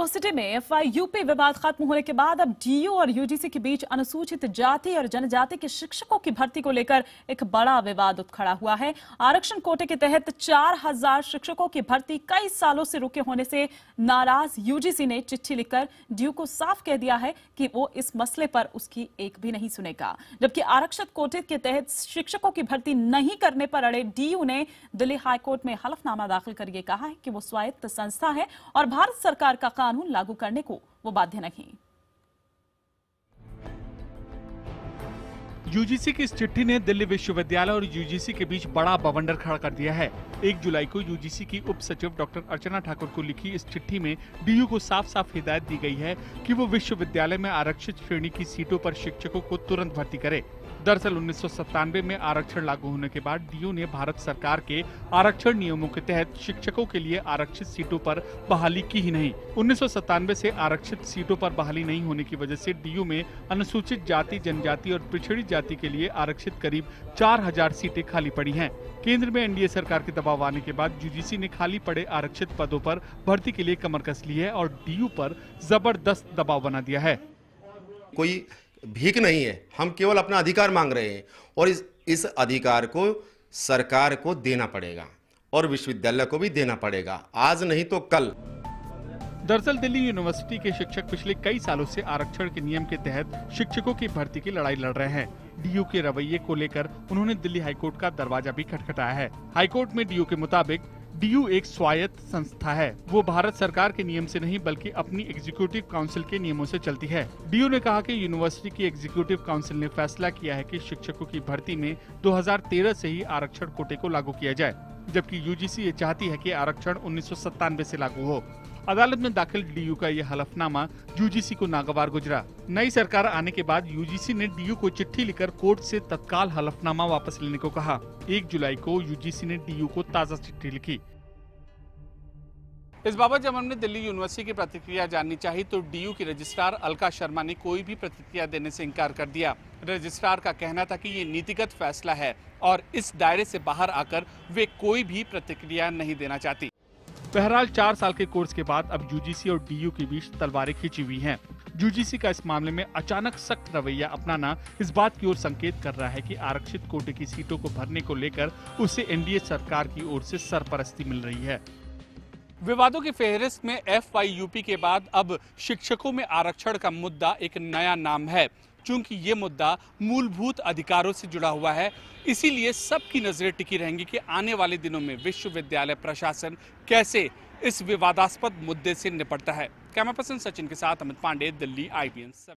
University में एफआईयूपी विवाद खत्म होने के बाद अब डीयू और यूजीसी के बीच अनुसूचित जाति और जनजाति के शिक्षकों की भर्ती को लेकर एक बड़ा विवाद खड़ा हुआ है। आरक्षण कोटे के तहत 4000 शिक्षकों की भर्ती कई सालों से रुके होने से नाराज यूजीसी ने चिट्ठी लिखकर डीयू को साफ कह दिया है कि वो इस मसले पर उसकी एक भी नहीं सुनेगा। जबकि आरक्षित कोटे के तहत शिक्षकों की भर्ती नहीं करने पर अड़े डीयू ने दिल्ली हाईकोर्ट में हलफनामा दाखिल कर ये कहा है कि वो स्वायत्त संस्था है और भारत सरकार का कानून लागू करने को वो बाध्य नहीं। यूजीसी की इस चिट्ठी ने दिल्ली विश्वविद्यालय और यूजीसी के बीच बड़ा बवंडर खड़ा कर दिया है। 1 जुलाई को यूजीसी की उप सचिव डॉक्टर अर्चना ठाकुर को लिखी इस चिट्ठी में डीयू को साफ साफ हिदायत दी गई है कि वो विश्वविद्यालय में आरक्षित श्रेणी की सीटों पर शिक्षकों को तुरंत भर्ती करे। दरअसल 1997 में आरक्षण लागू होने के बाद डीयू ने भारत सरकार के आरक्षण नियमों के तहत शिक्षकों के लिए आरक्षित सीटों पर बहाली की ही नहीं। 1997 से आरक्षित सीटों पर बहाली नहीं होने की वजह से डीयू में अनुसूचित जाति, जनजाति और पिछड़ी जाति के लिए आरक्षित करीब 4000 सीटें खाली पड़ी हैं। केंद्र में एनडीए सरकार के दबाव आने के बाद यूजीसी ने खाली पड़े आरक्षित पदों पर भर्ती के लिए कमर कस ली है और डीयू पर जबरदस्त दबाव बना दिया है। कोई भीख नहीं है, हम केवल अपना अधिकार मांग रहे हैं और इस अधिकार को सरकार को देना पड़ेगा और विश्वविद्यालय को भी देना पड़ेगा, आज नहीं तो कल। दरअसल दिल्ली यूनिवर्सिटी के शिक्षक पिछले कई सालों से आरक्षण के नियम के तहत शिक्षकों की भर्ती की लड़ाई लड़ रहे हैं। डीयू के रवैये को लेकर उन्होंने दिल्ली हाईकोर्ट का दरवाजा भी खटखटाया है। हाईकोर्ट में डीयू के मुताबिक डीयू एक स्वायत्त संस्था है, वो भारत सरकार के नियम से नहीं बल्कि अपनी एग्जीक्यूटिव काउंसिल के नियमों से चलती है। डीयू ने कहा कि यूनिवर्सिटी की एग्जीक्यूटिव काउंसिल ने फैसला किया है कि शिक्षकों की भर्ती में 2013 से ही आरक्षण कोटे को लागू किया जाए, जबकि यूजीसी ये चाहती है कि आरक्षण 1997 से लागू हो। अदालत में दाखिल डीयू का ये हलफनामा यूजीसी को नागवार गुजरा। नई सरकार आने के बाद यूजीसी ने डीयू को चिट्ठी लिखकर कोर्ट से तत्काल हलफनामा वापस लेने को कहा। 1 जुलाई को यूजीसी ने डीयू को ताज़ा चिट्ठी लिखी। इस बाबत जब हमने दिल्ली यूनिवर्सिटी की प्रतिक्रिया जाननी चाही तो डीयू की रजिस्ट्रार अलका शर्मा ने कोई भी प्रतिक्रिया देने से इनकार कर दिया। रजिस्ट्रार का कहना था कि ये नीतिगत फैसला है और इस दायरे से बाहर आकर वे कोई भी प्रतिक्रिया नहीं देना चाहती। बहरहाल 4 साल के कोर्स के बाद अब यूजीसी और डीयू के बीच तलवारें खिंची हुई हैं। यूजीसी का इस मामले में अचानक सख्त रवैया अपनाना इस बात की ओर संकेत कर रहा है कि आरक्षित कोटे की सीटों को भरने को लेकर उसे एनडीए सरकार की ओर से सरपरस्ती मिल रही है। विवादों की फेहरिस्त में एफआईयूपी के बाद अब शिक्षकों में आरक्षण का मुद्दा एक नया नाम है। चूंकि ये मुद्दा मूलभूत अधिकारों से जुड़ा हुआ है, इसीलिए सबकी नजरें टिकी रहेंगी कि आने वाले दिनों में विश्वविद्यालय प्रशासन कैसे इस विवादास्पद मुद्दे से निपटता है। कैमरा पर्सन सचिन के साथ अमित पांडे, दिल्ली IBN।